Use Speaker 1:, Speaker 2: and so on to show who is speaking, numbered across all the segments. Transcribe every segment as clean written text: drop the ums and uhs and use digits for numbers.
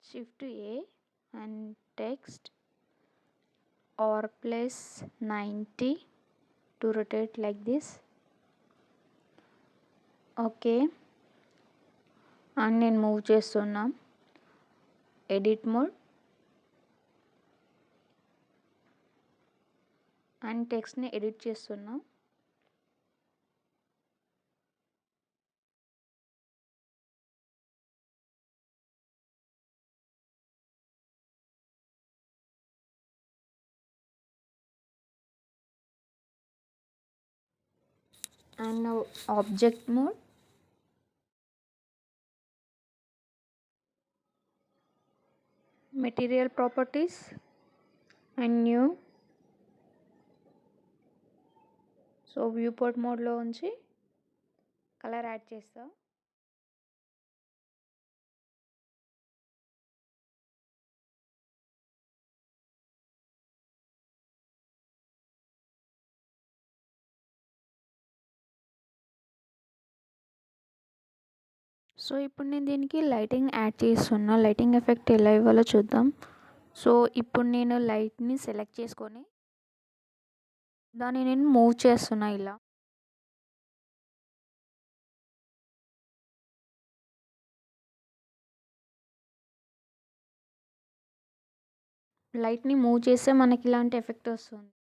Speaker 1: Shift A and text or plus 90 to rotate like this. Okay, and నేను move చేస్తున్నా. Edit mode and టెక్స్ట్ని edit చేస్తున్నా. and now object mode, material properties and new. So viewport మోడ్లో ఉంచి colour add చేస్తా. So ఇప్పుడు నేను దీనికి lighting add చేస్తున్నా. లైటింగ్ ఎఫెక్ట్ ఎలా ఇవ్వాలో చూద్దాం. సో ఇప్పుడు నేను లైట్ని సెలెక్ట్ చేసుకొని దాన్ని నేను మూవ్ చేస్తున్నా. ఇలా లైట్ని మూవ్ చేస్తే మనకి ఇలాంటి ఎఫెక్ట్ వస్తుంది.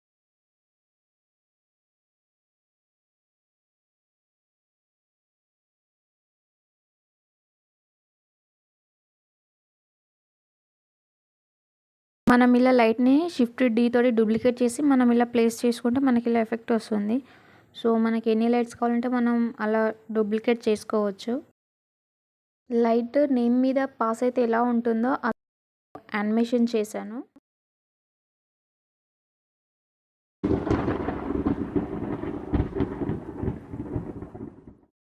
Speaker 1: మనం ఇలా లైట్ని షిఫ్ట్ D తోటి డూప్లికేట్ చేసి మనం ఇలా ప్లేస్ చేసుకుంటే మనకి ఇలా ఎఫెక్ట్ వస్తుంది. సో మనకి ఎన్ని లైట్స్ కావాలంటే మనం అలా డూప్లికేట్ చేసుకోవచ్చు. లైట్ నేమ్ మీద పాస్ అయితే ఎలా ఉంటుందో యానిమేషన్ చేశాను.